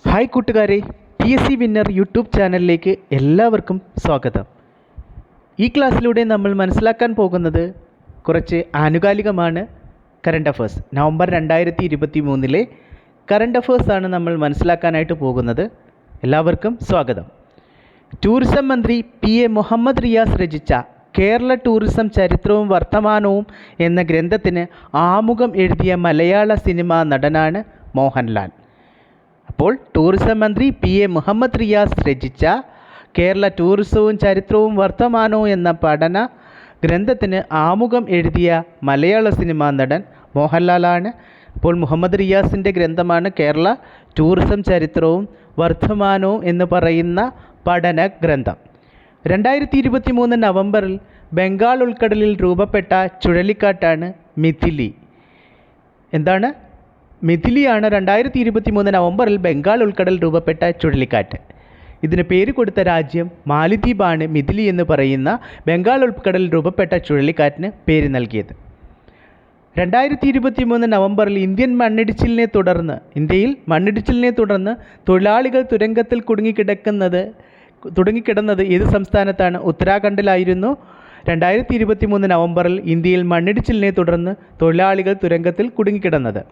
Hi കൂട്ടുകാരെ, PSC winner YouTube ചാനലിലേക്ക് എല്ലാവർക്കും സ്വാഗതം. ഈ ക്ലാസ്സിലൂടെ നമ്മൾ മനസ്സിലാക്കാൻ പോകുന്നത് കുറച്ച് ആനുകാലികമാണ്. കറണ്ട് അഫേഴ്സ് നവംബർ 2023 കറണ്ട് അഫേഴ്സാണ് നമ്മൾ മനസ്സിലാക്കാനായിട്ട് പോകുന്നത്. എല്ലാവർക്കും സ്വാഗതം. ടൂറിസം മന്ത്രി PA മുഹമ്മദ് റിയാസ് രചിച്ച കേരള ടൂറിസം ചരിത്രവും വർത്തമാനവും എന്ന ഗ്രന്ഥത്തിന് ആമുഖം എഴുതിയ മലയാള സിനിമാ നടനാണ് മോഹൻലാൽ. അപ്പോൾ ടൂറിസം മന്ത്രി PA മുഹമ്മദ് റിയാസ് രചിച്ച കേരള ടൂറിസവും ചരിത്രവും വർത്തമാനവും എന്ന പഠന ഗ്രന്ഥത്തിന് ആമുഖം എഴുതിയ മലയാള സിനിമാ നടൻ മോഹൻലാലാണ്. അപ്പോൾ മുഹമ്മദ് റിയാസിൻ്റെ ഗ്രന്ഥമാണ് കേരള ടൂറിസം ചരിത്രവും വർത്തമാനവും എന്ന് പറയുന്ന പഠന ഗ്രന്ഥം. 2023 നവംബറിൽ ബംഗാൾ ഉൾക്കടലിൽ രൂപപ്പെട്ട ചുഴലിക്കാറ്റാണ് മിഥിലി. എന്താണ്? മിഥിലിയാണ് 2023 നവംബറിൽ ബംഗാൾ ഉൾക്കടൽ രൂപപ്പെട്ട ചുഴലിക്കാറ്റ്. ഇതിന് പേര് കൊടുത്ത രാജ്യം മാലിദ്വീപാണ് മിഥിലി എന്ന് പറയുന്ന ബംഗാൾ ഉൾക്കടലിൽ രൂപപ്പെട്ട ചുഴലിക്കാറ്റിന് പേര് നൽകിയത്. 2023 നവംബറിൽ ഇന്ത്യയിൽ മണ്ണിടിച്ചിലിനെ തുടർന്ന് തൊഴിലാളികൾ തുരങ്കത്തിൽ കുടുങ്ങിക്കിടന്നത് ഏത് സംസ്ഥാനത്താണ്? ഉത്തരാഖണ്ഡിലായിരുന്നു. 2023 നവംബറിൽ ഇന്ത്യയിൽ മണ്ണിടിച്ചിലിനെ തുടർന്ന് തൊഴിലാളികൾ തുരങ്കത്തിൽ കുടുങ്ങിക്കിടന്നത്.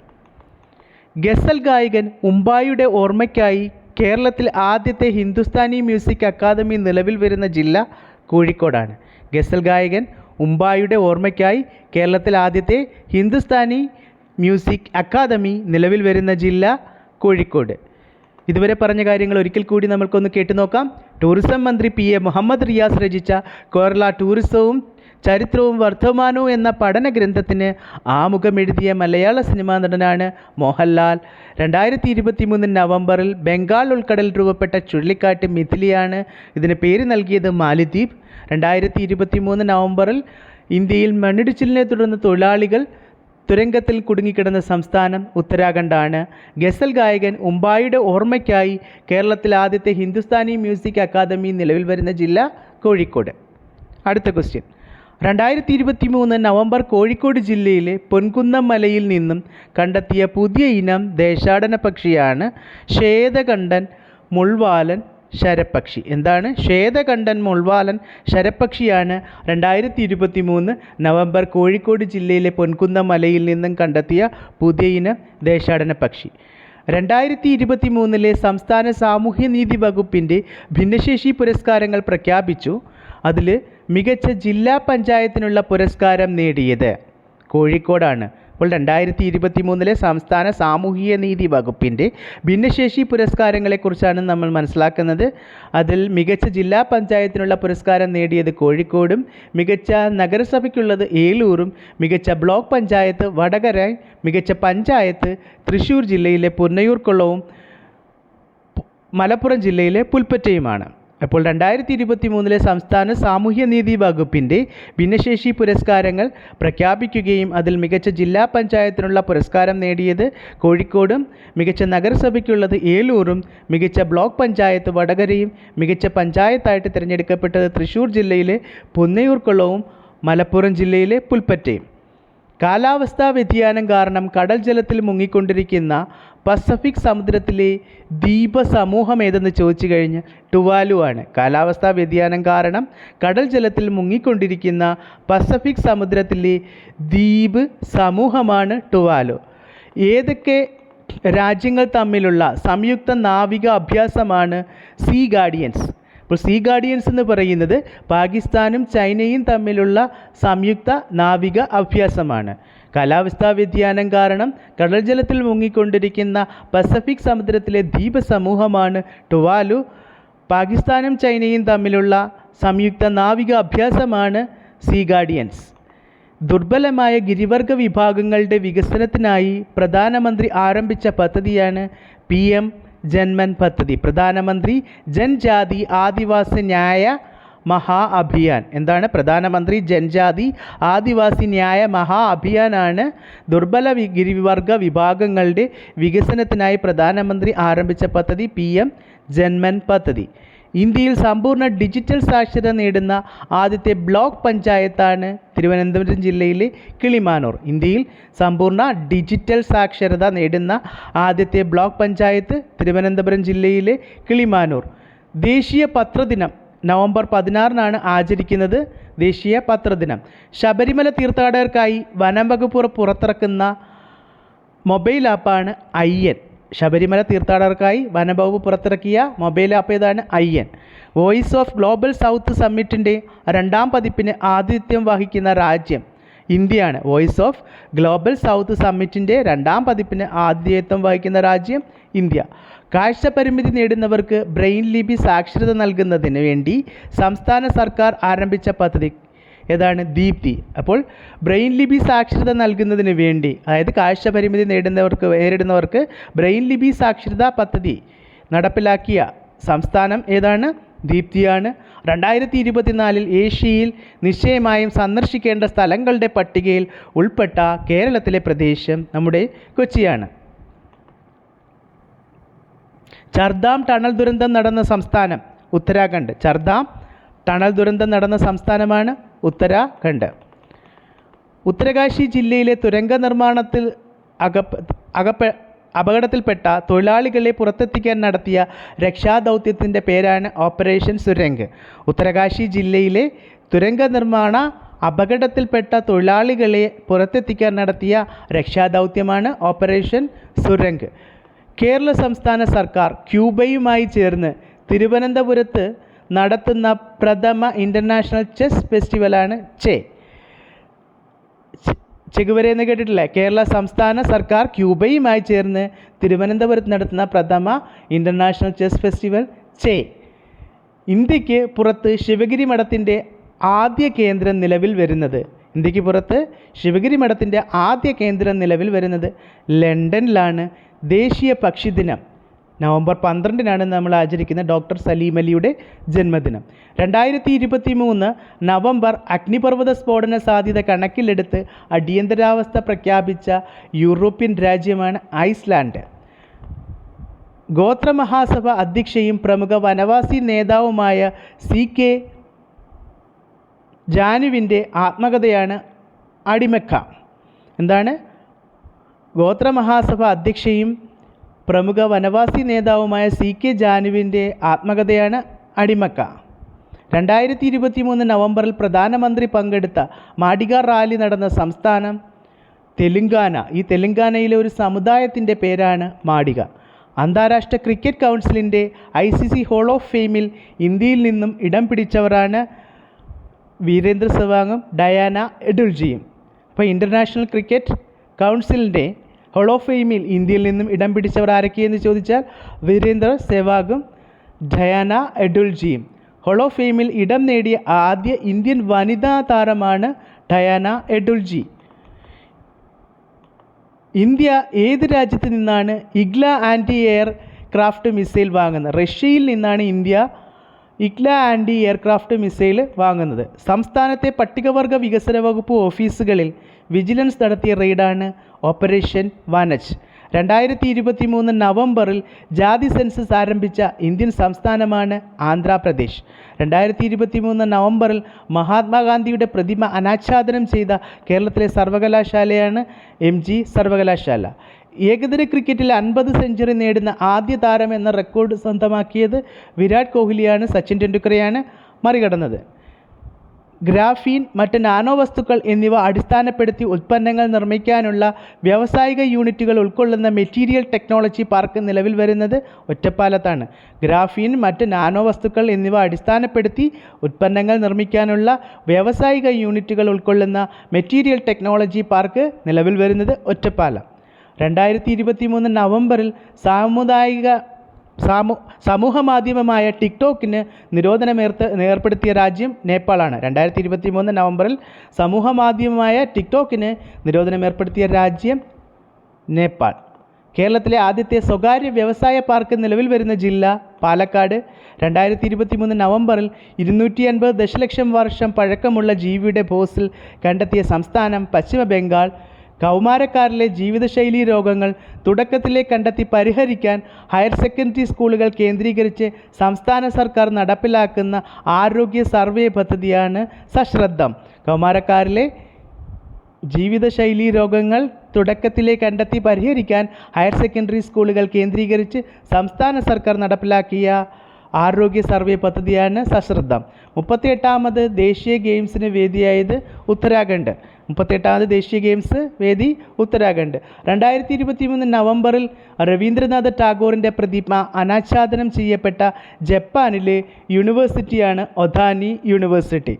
ഗസൽ ഗായകൻ ഉമ്പായിയുടെ ഓർമ്മയ്ക്കായി കേരളത്തിൽ ആദ്യത്തെ ഹിന്ദുസ്ഥാനി മ്യൂസിക് അക്കാദമി നിലവിൽ വരുന്ന ജില്ല കോഴിക്കോടാണ്. ഗസൽ ഗായകൻ ഉമ്പായിയുടെ ഓർമ്മയ്ക്കായി കേരളത്തിൽ ആദ്യത്തെ ഹിന്ദുസ്ഥാനി മ്യൂസിക് അക്കാദമി നിലവിൽ വരുന്ന ജില്ല കോഴിക്കോട്. ഇതുവരെ പറഞ്ഞ കാര്യങ്ങൾ ഒരിക്കൽ കൂടി നമുക്കൊന്ന് കേട്ടു നോക്കാം. ടൂറിസം മന്ത്രി PA മുഹമ്മദ് റിയാസ് രചിച്ച കേരള ടൂറിസവും ചരിത്രവും വർത്തമാനവും എന്ന പഠന ഗ്രന്ഥത്തിന് ആമുഖമെഴുതിയ മലയാള സിനിമാ നടനാണ് മോഹൻലാൽ. 2023 നവംബറിൽ ബംഗാൾ ഉൾക്കടലിൽ രൂപപ്പെട്ട ചുഴലിക്കാറ്റ് മിഥിലിയാണ്. ഇതിന് പേര് നൽകിയത് മാലിദ്വീപ്. 2023 നവംബറിൽ ഇന്ത്യയിൽ മണ്ണിടിച്ചിലിനെ തുടർന്ന് തൊഴിലാളികൾ തുരങ്കത്തിൽ കുടുങ്ങിക്കിടന്ന സംസ്ഥാനം ഉത്തരാഖണ്ഡാണ്. ഗസൽ ഗായകൻ ഉമ്പായിയുടെ ഓർമ്മയ്ക്കായി കേരളത്തിൽ ആദ്യത്തെ ഹിന്ദുസ്ഥാനി മ്യൂസിക് അക്കാദമി നിലവിൽ വരുന്ന ജില്ല കോഴിക്കോട്. അടുത്ത ക്വസ്റ്റ്യൻ. 2023 നവംബർ കോഴിക്കോട് ജില്ലയിലെ പൊൻകുന്നം മലയിൽ നിന്നും കണ്ടെത്തിയ പുതിയ ഇനം ദേശാടന പക്ഷിയാണ് ശ്വേതകണ്ഠൻ മുൾവാലൻ ശരപ്പക്ഷി. എന്താണ്? ശ്വേതകണ്ഠൻ മുൾവാലൻ ശരപ്പക്ഷിയാണ് 2023 നവംബർ കോഴിക്കോട് ജില്ലയിലെ പൊൻകുന്നം മലയിൽ നിന്നും കണ്ടെത്തിയ പുതിയ ഇനം ദേശാടന പക്ഷി. 2023 സംസ്ഥാന സാമൂഹ്യനീതി വകുപ്പിൻ്റെ ഭിന്നശേഷി പുരസ്കാരങ്ങൾ പ്രഖ്യാപിച്ചു. അതിൽ മികച്ച ജില്ലാ പഞ്ചായത്തിനുള്ള പുരസ്കാരം നേടിയത് കോഴിക്കോടാണ്. അപ്പോൾ 2023 സംസ്ഥാന സാമൂഹിക വകുപ്പിൻ്റെ ഭിന്നശേഷി പുരസ്കാരങ്ങളെക്കുറിച്ചാണ് നമ്മൾ മനസ്സിലാക്കുന്നത്. അതിൽ മികച്ച ജില്ലാ പഞ്ചായത്തിനുള്ള പുരസ്കാരം നേടിയത് കോഴിക്കോടും, മികച്ച നഗരസഭയ്ക്കുള്ളത് ഏലൂരും, മികച്ച ബ്ലോക്ക് പഞ്ചായത്ത് വടകര, മികച്ച പഞ്ചായത്ത് തൃശ്ശൂർ ജില്ലയിലെ പുന്നയൂർക്കുളവും മലപ്പുറം ജില്ലയിലെ പുൽപ്പറ്റയുമാണ്. അപ്പോൾ 2023 സംസ്ഥാന സാമൂഹ്യനീതി വകുപ്പിൻ്റെ ഭിന്നശേഷി പുരസ്കാരങ്ങൾ പ്രഖ്യാപിക്കുകയും അതിൽ മികച്ച ജില്ലാ പഞ്ചായത്തിനുള്ള പുരസ്കാരം നേടിയത് കോഴിക്കോടും, മികച്ച നഗരസഭയ്ക്കുള്ളത് ഏലൂരും, മികച്ച ബ്ലോക്ക് പഞ്ചായത്ത് വടകരയും, മികച്ച പഞ്ചായത്തായിട്ട് തിരഞ്ഞെടുക്കപ്പെട്ടത് തൃശ്ശൂർ ജില്ലയിലെ പുന്നയൂർക്കുളവും മലപ്പുറം ജില്ലയിലെ പുൽപ്പറ്റയും. കാലാവസ്ഥാ വ്യതിയാനം കാരണം കടൽ ജലത്തിൽ മുങ്ങിക്കൊണ്ടിരിക്കുന്ന പസഫിക് സമുദ്രത്തിലെ ദ്വീപ സമൂഹം ഏതെന്ന് ചോദിച്ചു കഴിഞ്ഞാൽ ടുവാലു ആണ്. കാലാവസ്ഥാ വ്യതിയാനം കാരണം കടൽ ജലത്തിൽ മുങ്ങിക്കൊണ്ടിരിക്കുന്ന പസഫിക് സമുദ്രത്തിലെ ദ്വീപ് സമൂഹമാണ് ടുവാലു. ഏതൊക്കെ രാജ്യങ്ങൾ തമ്മിലുള്ള സംയുക്ത നാവിക അഭ്യാസമാണ് സീ ഗാർഡിയൻസ്? അപ്പോൾ സീ ഗാർഡിയൻസ് എന്ന് പറയുന്നത് പാകിസ്ഥാനും ചൈനയും തമ്മിലുള്ള സംയുക്ത നാവിക അഭ്യാസമാണ്. കാലാവസ്ഥാ വ്യതിയാനം കാരണം കടൽ ജലത്തിൽ മുങ്ങിക്കൊണ്ടിരിക്കുന്ന പസഫിക് സമുദ്രത്തിലെ ദ്വീപ സമൂഹമാണ് ടുവാലു. പാകിസ്ഥാനും ചൈനയും തമ്മിലുള്ള സംയുക്ത നാവിക അഭ്യാസമാണ് സീ ഗാർഡിയൻസ്. ദുർബലമായ ഗിരിവർഗ വിഭാഗങ്ങളുടെ വികസനത്തിനായി പ്രധാനമന്ത്രി ആരംഭിച്ച പദ്ധതിയാണ് PM ജൻമൻ പദ്ധതി. പ്രധാനമന്ത്രി ജൻജാതി ആദിവാസി ന്യായ മഹാ അഭിയാൻ. എന്താണ്? പ്രധാനമന്ത്രി ജൻജാതി ആദിവാസി ന്യായ മഹാ അഭിയാനാണ് ദുർബല ഗിരിവർഗ വിഭാഗങ്ങളുടെ വികസനത്തിനായി പ്രധാനമന്ത്രി ആരംഭിച്ച പദ്ധതി PM ജൻമൻ പദ്ധതി. ഇന്ത്യയിൽ സമ്പൂർണ്ണ ഡിജിറ്റൽ സാക്ഷരത നേടുന്ന ആദ്യത്തെ ബ്ലോക്ക് പഞ്ചായത്താണ് തിരുവനന്തപുരം ജില്ലയിലെ കിളിമാനൂർ. ഇന്ത്യയിൽ സമ്പൂർണ്ണ ഡിജിറ്റൽ സാക്ഷരത നേടുന്ന ആദ്യത്തെ ബ്ലോക്ക് പഞ്ചായത്ത് തിരുവനന്തപുരം ജില്ലയിലെ കിളിമാനൂർ. ദേശീയ പത്രദിനം നവംബർ 16 ആചരിക്കുന്നത്. ദേശീയ പത്രദിനം. ശബരിമല തീർത്ഥാടകർക്കായി വനം വകുപ്പ് പുറത്തിറക്കുന്ന മൊബൈൽ ആപ്പാണ് IN. ശബരിമല തീർത്ഥാടകർക്കായി വനംവകുപ്പ് പുറത്തിറക്കിയ മൊബൈൽ ആപ്പ് ഏതാണ്? IN. Voice of global south സമ്മിറ്റിൻ്റെ 2ാം പതിപ്പിന് ആതിഥ്യം വഹിക്കുന്ന രാജ്യം ഇന്ത്യയാണ്. വോയിസ് ഓഫ് ഗ്ലോബൽ സൗത്ത് സമ്മിറ്റിൻ്റെ 2ാം പതിപ്പിന് ആതിഥ്യത്വം വഹിക്കുന്ന രാജ്യം ഇന്ത്യ. കാഴ്ച പരിമിതി നേടുന്നവർക്ക് ബ്രെയിൻ ലിപി സാക്ഷരത നൽകുന്നതിന് വേണ്ടി സംസ്ഥാന സർക്കാർ ആരംഭിച്ച പദ്ധതി ഏതാണ്? ദീപ്തി. അപ്പോൾ ബ്രെയിൻ ലിപി സാക്ഷരത നൽകുന്നതിന് വേണ്ടി, അതായത് കാഴ്ച പരിമിതി നേരിടുന്നവർക്ക് ബ്രെയിൻ ലിപി സാക്ഷരതാ പദ്ധതി നടപ്പിലാക്കിയ സംസ്ഥാനം ഏതാണ്? ദീപ്തിയാണ്. 2024 ഏഷ്യയിൽ നിശ്ചയമായും സന്ദർശിക്കേണ്ട സ്ഥലങ്ങളുടെ പട്ടികയിൽ ഉൾപ്പെട്ട കേരളത്തിലെ പ്രദേശം നമ്മുടെ കൊച്ചിയാണ്. ചർദാം ടണൽ ദുരന്തം നടന്ന സംസ്ഥാനം ഉത്തരാഖണ്ഡ്. ചർദാം ടണൽ ദുരന്തം നടന്ന സംസ്ഥാനമാണ് ഉത്തരാഖണ്ഡ്. ഉത്തരകാശി ജില്ലയിലെ തുരങ്ക നിർമ്മാണത്തിൽ അപകടത്തിൽപ്പെട്ട തൊഴിലാളികളെ പുറത്തെത്തിക്കാൻ നടത്തിയ രക്ഷാദൗത്യത്തിൻ്റെ പേരാണ് ഓപ്പറേഷൻ സുരംഗ്. ഉത്തരകാശി ജില്ലയിലെ തുരങ്ക നിർമ്മാണ അപകടത്തിൽപ്പെട്ട തൊഴിലാളികളെ പുറത്തെത്തിക്കാൻ നടത്തിയ രക്ഷാദൗത്യമാണ് ഓപ്പറേഷൻ സുരംഗ്. കേരള സംസ്ഥാന സർക്കാർ ക്യൂബയുമായി ചേർന്ന് തിരുവനന്തപുരത്ത് നടത്തുന്ന പ്രഥമ ഇൻ്റർനാഷണൽ ചെസ് ഫെസ്റ്റിവലാണ് ചെഗുവേര എന്ന് കേട്ടിട്ടില്ലേ? കേരള സംസ്ഥാന സർക്കാർ ക്യൂബയുമായി ചേർന്ന് തിരുവനന്തപുരത്ത് നടത്തുന്ന പ്രഥമ ഇൻ്റർനാഷണൽ ചെസ് ഫെസ്റ്റിവൽ ഇന്ത്യക്ക് പുറത്ത് ശിവഗിരി മഠത്തിൻ്റെ ആദ്യ കേന്ദ്രം നിലവിൽ വരുന്നത്. ഇന്ത്യക്ക് പുറത്ത് ശിവഗിരി മഠത്തിൻ്റെ ആദ്യ കേന്ദ്രം നിലവിൽ വരുന്നത് ലണ്ടനിലാണ്. ദേശീയ പക്ഷിദിനം നവംബർ 12 നമ്മൾ ആചരിക്കുന്ന ഡോക്ടർ സലീം അലിയുടെ ജന്മദിനം. 2023 നവംബർ അഗ്നിപർവ്വത സ്ഫോടന സാധ്യത കണക്കിലെടുത്ത് അടിയന്തരാവസ്ഥ പ്രഖ്യാപിച്ച യൂറോപ്യൻ രാജ്യമാണ് ഐസ്ലാൻഡ്. ഗോത്രമഹാസഭ അധ്യക്ഷയും പ്രമുഖ വനവാസി നേതാവുമായ CK ജാനുവിൻ്റെ ആത്മകഥയാണ് അടിമക്ക. എന്താണ്? ഗോത്രമഹാസഭ അധ്യക്ഷയും പ്രമുഖ വനവാസി നേതാവുമായ CK ജാനുവിൻ്റെ ആത്മകഥയാണ് അടിമക്ക. 2023 നവംബറിൽ പ്രധാനമന്ത്രി പങ്കെടുത്ത മാഡിഗ റാലി നടന്ന സംസ്ഥാനം തെലുങ്കാന. ഈ തെലുങ്കാനയിലെ ഒരു സമുദായത്തിൻ്റെ പേരാണ് മാഡിഗ. അന്താരാഷ്ട്ര ക്രിക്കറ്റ് കൗൺസിലിൻ്റെ ICC ഹോൾ ഓഫ് ഫെയിമിൽ ഇന്ത്യയിൽ നിന്നും ഇടം പിടിച്ചവരാണ് വീരേന്ദ്ര സെവാഗും ഡയാന എഡുൽജിയും. അപ്പോൾ ഇൻ്റർനാഷണൽ ക്രിക്കറ്റ് കൗൺസിലിൻ്റെ ഹോൾ ഓഫ് ഫെയിമിൽ ഇന്ത്യയിൽ നിന്നും ഇടം പിടിച്ചവർ ആരൊക്കെയെന്ന് ചോദിച്ചാൽ വീരേന്ദ്ര സെവാഗും ഡയാന എഡുൽജിയും. ഹോൾ ഓഫ് ഫെയിമിൽ ഇടം നേടിയ ആദ്യ ഇന്ത്യൻ വനിതാ താരമാണ് ഡയാന എഡുൽജി. ഇന്ത്യ ഏത് രാജ്യത്ത് നിന്നാണ് Igla anti aircraft missile വാങ്ങുന്നത്? റഷ്യയിൽ നിന്നാണ് India Igla anti aircraft missile വാങ്ങുന്നത്. സംസ്ഥാനത്തെ പട്ടികവർഗ വികസന വകുപ്പ് ഓഫീസുകളിൽ വിജിലൻസ് നടത്തിയ റെയ്ഡാണ് ഓപ്പറേഷൻ വാനച്ച്. 2023 നവംബറിൽ ജാതി സെൻസസ് ആരംഭിച്ച ഇന്ത്യൻ സംസ്ഥാനമാണ് ആന്ധ്രാപ്രദേശ്. 2023 നവംബറിൽ മഹാത്മാഗാന്ധിയുടെ പ്രതിമ അനാച്ഛാദനം ചെയ്ത കേരളത്തിലെ സർവകലാശാലയാണ് MG സർവകലാശാല. ഏകദിന ക്രിക്കറ്റിൽ 50 സെഞ്ചുറി നേടുന്ന ആദ്യ താരം എന്ന റെക്കോർഡ് സ്വന്തമാക്കിയത് വിരാട് കോഹ്ലിയാണ്. സച്ചിൻ ടെണ്ടുൽക്കറെയാണ് മറികടന്നത്. ഗ്രാഫീൻ, മറ്റ് നാനോ വസ്തുക്കൾ എന്നിവ അടിസ്ഥാനപ്പെടുത്തി ഉൽപ്പന്നങ്ങൾ നിർമ്മിക്കാനുള്ള വ്യാവസായിക യൂണിറ്റുകൾ ഉൾക്കൊള്ളുന്ന മെറ്റീരിയൽ ടെക്നോളജി പാർക്ക് നിലവിൽ വരുന്നത് ഒറ്റപ്പാലത്താണ്. ഗ്രാഫീൻ, മറ്റ് നാനോ വസ്തുക്കൾ എന്നിവ അടിസ്ഥാനപ്പെടുത്തി ഉൽപ്പന്നങ്ങൾ നിർമ്മിക്കാനുള്ള വ്യാവസായിക യൂണിറ്റുകൾ ഉൾക്കൊള്ളുന്ന മെറ്റീരിയൽ ടെക്നോളജി പാർക്ക് നിലവിൽ വരുന്നത് ഒറ്റപ്പാലം. 2023 നവംബറിൽ സമൂഹ മാധ്യമമായ ടിക്ടോക്കിന് ഏർപ്പെടുത്തിയ രാജ്യം നേപ്പാളാണ്. 2023 നവംബറിൽ സമൂഹ മാധ്യമമായ ടിക്ടോക്കിന് ഏർപ്പെടുത്തിയ രാജ്യം നേപ്പാൾ. കേരളത്തിലെ ആദ്യത്തെ സ്വകാര്യ വ്യവസായ പാർക്ക് നിലവിൽ വരുന്ന ജില്ല പാലക്കാട്. 2023 നവംബറിൽ 250 ദശലക്ഷം വർഷം പഴക്കമുള്ള ജീവിയുടെ ഫോസിൽ കണ്ടെത്തിയ സംസ്ഥാനം പശ്ചിമ ബംഗാൾ. കൗമാരക്കാരിലെ ജീവിതശൈലീ രോഗങ്ങൾ തുടക്കത്തിലേ കണ്ടെത്തി പരിഹരിക്കാൻ ഹയർ സെക്കൻഡറി സ്കൂളുകൾ കേന്ദ്രീകരിച്ച് സംസ്ഥാന സർക്കാർ നടപ്പിലാക്കുന്ന ആരോഗ്യ സർവേ പദ്ധതിയാണ് സശ്രദ്ധം. കൗമാരക്കാരിലെ ജീവിതശൈലീ രോഗങ്ങൾ തുടക്കത്തിലേ കണ്ടെത്തി പരിഹരിക്കാൻ ഹയർ സെക്കൻഡറി സ്കൂളുകൾ കേന്ദ്രീകരിച്ച് സംസ്ഥാന സർക്കാർ നടപ്പിലാക്കിയ ആരോഗ്യ സർവേ പദ്ധതിയാണ് സശ്രദ്ധം. 38ാമത് ദേശീയ ഗെയിംസിന് വേദിയായത് ഉത്തരാഖണ്ഡ്. 38ാമത് ദേശീയ ഗെയിംസ് വേദി ഉത്തരാഖണ്ഡ്. 2023 നവംബറിൽ രവീന്ദ്രനാഥ ടാഗോറിൻ്റെ പ്രതിമ അനാച്ഛാദനം ചെയ്യപ്പെട്ട ജപ്പാനിലെ യൂണിവേഴ്സിറ്റിയാണ് ഒതാനി യൂണിവേഴ്സിറ്റി.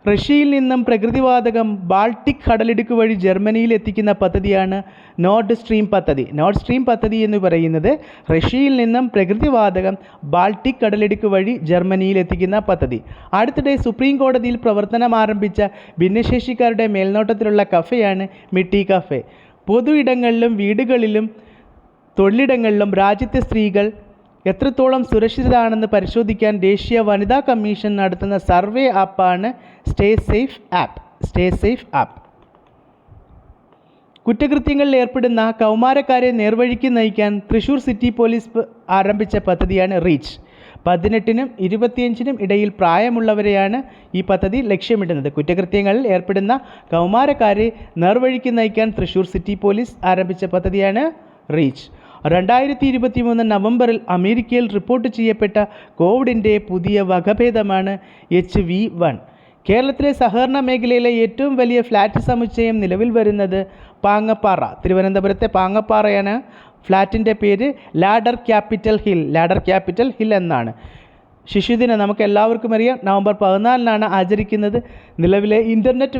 റഷ്യയിൽ നിന്നും പ്രകൃതിവാതകം ബാൾട്ടിക് കടലിടുക്ക് വഴി ജർമ്മനിയിൽ എത്തിക്കുന്ന പദ്ധതിയാണ് നോർഡ് സ്ട്രീം പദ്ധതി. നോർഡ് സ്ട്രീം പദ്ധതി എന്ന് പറയുന്നത് റഷ്യയിൽ നിന്നും പ്രകൃതിവാതകം ബാൾട്ടിക് കടലിടുക്ക് വഴി ജർമ്മനിയിൽ എത്തിക്കുന്ന പദ്ധതി. അടുത്തിടെ സുപ്രീം കോടതിയിൽ പ്രവർത്തനം ആരംഭിച്ച ഭിന്നശേഷിക്കാരുടെ മേൽനോട്ടത്തിലുള്ള കഫേയാണ് മിട്ടി കഫേ. പൊതു ഇടങ്ങളിലും വീടുകളിലും തൊഴിലിടങ്ങളിലും രാജ്യത്തെ സ്ത്രീകൾ എത്രത്തോളം സുരക്ഷിതരാണെന്ന് പരിശോധിക്കാൻ ദേശീയ വനിതാ കമ്മീഷൻ നടത്തുന്ന സർവേ ആപ്പാണ് സ്റ്റേ സേഫ് ആപ്പ്. കുറ്റകൃത്യങ്ങളിൽ ഏർപ്പെടുന്ന കൗമാരക്കാരെ നേർവഴിക്ക് നയിക്കാൻ തൃശ്ശൂർ സിറ്റി പോലീസ് ആരംഭിച്ച പദ്ധതിയാണ് റീച്ച്. 18നും 25നും ഇടയിൽ പ്രായമുള്ളവരെയാണ് ഈ പദ്ധതി ലക്ഷ്യമിടുന്നത്. കുറ്റകൃത്യങ്ങളിൽ ഏർപ്പെടുന്ന കൗമാരക്കാരെ നേർവഴിക്ക് നയിക്കാൻ തൃശ്ശൂർ സിറ്റി പോലീസ് ആരംഭിച്ച പദ്ധതിയാണ് റീച്ച്. 2023 നവംബറിൽ അമേരിക്കയിൽ റിപ്പോർട്ട് ചെയ്യപ്പെട്ട കോവിഡിൻ്റെ പുതിയ വകഭേദമാണ് HV1. കേരളത്തിലെ സഹകരണ മേഖലയിലെ ഏറ്റവും വലിയ ഫ്ലാറ്റ് സമുച്ചയം നിലവിൽ വരുന്നത് പാങ്ങപ്പാറ, തിരുവനന്തപുരത്തെ പാങ്ങപ്പാറയാണ്. ഫ്ലാറ്റിൻ്റെ പേര് ലാഡർ ക്യാപിറ്റൽ ഹിൽ എന്നാണ്. ശിശുദിനം നമുക്ക് എല്ലാവർക്കും അറിയാം, നവംബർ 14 ആചരിക്കുന്നത്. നിലവിലെ ഇൻ്റർനെറ്റ്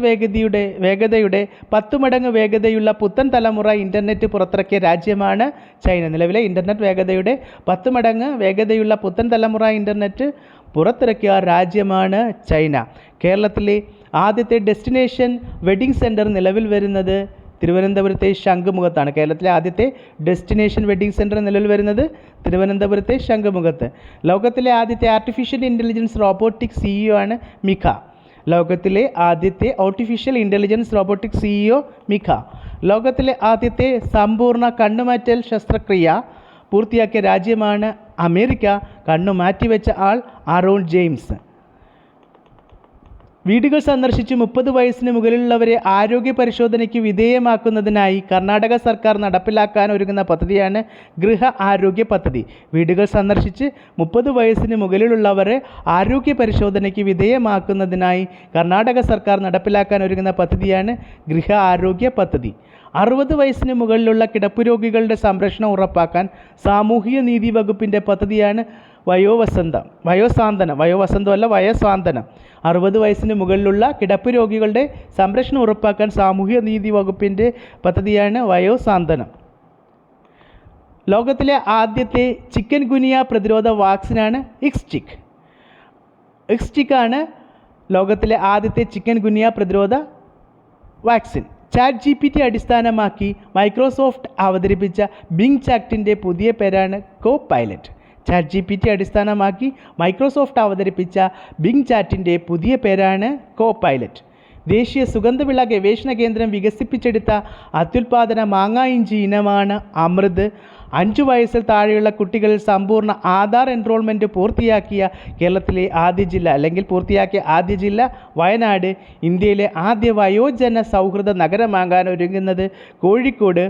വേഗതയുടെ 10 മടങ്ങ് വേഗതയുള്ള പുത്തൻ തലമുറ ഇൻ്റർനെറ്റ് പുറത്തിറക്കിയ രാജ്യമാണ് ചൈന. നിലവിലെ ഇൻ്റർനെറ്റ് വേഗതയുടെ 10 മടങ്ങ് വേഗതയുള്ള പുത്തൻ തലമുറ ഇൻ്റർനെറ്റ് പുറത്തിറക്കിയ രാജ്യമാണ് ചൈന. കേരളത്തിലെ ആദ്യത്തെ ഡെസ്റ്റിനേഷൻ വെഡ്ഡിംഗ് സെൻറ്റർ നിലവിൽ വരുന്നത് തിരുവനന്തപുരത്തെ ശംഖുമുഖത്താണ്. കേരളത്തിലെ ആദ്യത്തെ ഡെസ്റ്റിനേഷൻ വെഡ്ഡിംഗ് സെൻറ്റർ നിലവിൽ വരുന്നത് തിരുവനന്തപുരത്തെ ശംഖുമുഖത്ത്. ലോകത്തിലെ ആദ്യത്തെ ആർട്ടിഫിഷ്യൽ ഇൻ്റലിജൻസ് റോബോട്ടിക് CEO ആണ് മിഖ. ലോകത്തിലെ ആദ്യത്തെ artificial intelligence robotic CEO Mikha. ലോകത്തിലെ ആദ്യത്തെ സമ്പൂർണ്ണ കണ്ണുമാറ്റൽ ശസ്ത്രക്രിയ പൂർത്തിയാക്കിയ രാജ്യമാണ് അമേരിക്ക. കണ്ണു മാറ്റിവെച്ച ആൾ ആറോൺ ജെയിംസ്. വീടുകൾ സന്ദർശിച്ച് 30 വയസ്സിന് മുകളിലുള്ളവരെ ആരോഗ്യ പരിശോധനയ്ക്ക് വിധേയമാക്കുന്നതിനായി കർണാടക സർക്കാർ നടപ്പിലാക്കാൻ ഒരുങ്ങുന്ന പദ്ധതിയാണ് ഗൃഹ ആരോഗ്യ പദ്ധതി. വീടുകൾ സന്ദർശിച്ച് 30 വയസ്സിന് മുകളിലുള്ളവരെ ആരോഗ്യ പരിശോധനയ്ക്ക് വിധേയമാക്കുന്നതിനായി കർണാടക സർക്കാർ നടപ്പിലാക്കാൻ ഒരുങ്ങുന്ന പദ്ധതിയാണ് ഗൃഹ ആരോഗ്യ പദ്ധതി. 60 വയസ്സിന് മുകളിലുള്ള കിടപ്പുരോഗികളുടെ സംരക്ഷണം ഉറപ്പാക്കാൻ സാമൂഹിക നീതി വകുപ്പിൻ്റെ പദ്ധതിയാണ് വയോസാന്തനം. 60 വയസ്സിന് മുകളിലുള്ള കിടപ്പ് രോഗികളുടെ സംരക്ഷണം ഉറപ്പാക്കാൻ സാമൂഹ്യ നീതി വകുപ്പിൻ്റെ പദ്ധതിയാണ് വയോസാന്തനം. ലോകത്തിലെ ആദ്യത്തെ ചിക്കൻ ഗുനിയ പ്രതിരോധ വാക്സിനാണ് ഇക്സ്റ്റിക്കാണ് ലോകത്തിലെ ആദ്യത്തെ ചിക്കൻ ഗുനിയ പ്രതിരോധ വാക്സിൻ. ChatGPT അടിസ്ഥാനമാക്കി മൈക്രോസോഫ്റ്റ് അവതരിപ്പിച്ച ബിങ് ചാറ്റിൻ്റെ പുതിയ പേരാണ് കോപൈലറ്റ്. ChatGPT അടിസ്ഥാനമാക്കി മൈക്രോസോഫ്റ്റ് അവതരിപ്പിച്ച ബിങ് ചാറ്റിൻ്റെ പുതിയ പേരാണ് കോപൈലറ്റ്. ദേശീയ സുഗന്ധവിള ഗവേഷണ കേന്ദ്രം വികസിപ്പിച്ചെടുത്ത അത്യുൽപാദന മാങ്ങ ഇഞ്ചി ഇനമാണ് അമൃത്. 5 വയസ്സിൽ താഴെയുള്ള കുട്ടികളിൽ സമ്പൂർണ്ണ ആധാർ എൻറോൾമെൻറ്റ് പൂർത്തിയാക്കിയ ആദ്യ ജില്ല വയനാട്. ഇന്ത്യയിലെ ആദ്യ വയോജന സൗഹൃദ നഗരമാകാൻ ഒരുങ്ങുന്നത് കോഴിക്കോട്.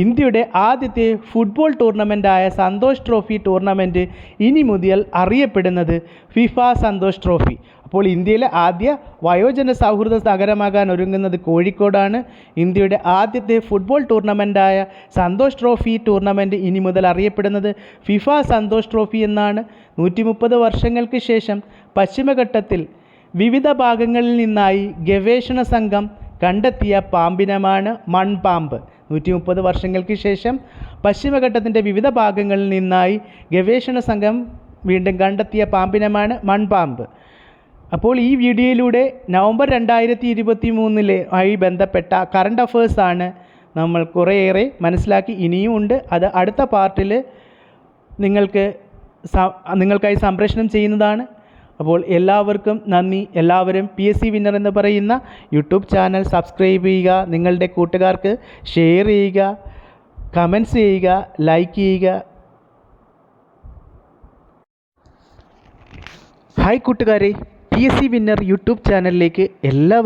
ഇന്ത്യയുടെ ആദ്യത്തെ ഫുട്ബോൾ ടൂർണമെൻറ്റായ സന്തോഷ് ട്രോഫി ടൂർണമെൻറ്റ് ഇനി മുതൽ അറിയപ്പെടുന്നത് ഫിഫ സന്തോഷ് ട്രോഫി. അപ്പോൾ ഇന്ത്യയിലെ ആദ്യ വയോജന സൗഹൃദ നഗരമാകാൻ ഒരുങ്ങുന്നത് കോഴിക്കോടാണ്. ഇന്ത്യയുടെ ആദ്യത്തെ ഫുട്ബോൾ ടൂർണമെൻറ്റായ സന്തോഷ് ട്രോഫി ടൂർണമെൻറ്റ് ഇനി മുതൽ അറിയപ്പെടുന്നത് ഫിഫ സന്തോഷ് ട്രോഫി എന്നാണ്. 130 വർഷങ്ങൾക്ക് ശേഷം പശ്ചിമഘട്ടത്തിൽ വിവിധ ഭാഗങ്ങളിൽ നിന്നായി ഗവേഷണ സംഘം കണ്ടെത്തിയ പാമ്പിനമാണ് മൺപാമ്പ്. 130 വർഷങ്ങൾക്ക് ശേഷം പശ്ചിമഘട്ടത്തിൻ്റെ വിവിധ ഭാഗങ്ങളിൽ നിന്നായി ഗവേഷണ സംഘം വീണ്ടും കണ്ടെത്തിയ പാമ്പിനമാണ് മൺപാമ്പ്. അപ്പോൾ ഈ വീഡിയോയിലൂടെ നവംബർ 2023 ആയി ബന്ധപ്പെട്ട കറണ്ട് അഫേഴ്സാണ് നമ്മൾ കുറേയേറെ മനസ്സിലാക്കി. ഇനിയും ഉണ്ട്, അത് അടുത്ത പാർട്ടിൽ നിങ്ങൾക്കായി സംപ്രേഷണം ചെയ്യുന്നതാണ്. അപ്പോൾ എല്ലാവർക്കും നന്ദി. എല്ലാവരും PSC വിന്നർ എന്ന് പറയുന്ന യൂട്യൂബ് ചാനൽ സബ്സ്ക്രൈബ് ചെയ്യുക, നിങ്ങളുടെ കൂട്ടുകാർക്ക് ഷെയർ ചെയ്യുക, കമൻറ്റ്സ് ചെയ്യുക, ലൈക്ക് ചെയ്യുക. ഹായ് കൂട്ടുകാരെ, PSC വിന്നർ യൂട്യൂബ് ചാനലിലേക്ക് എല്ലാവർക്കും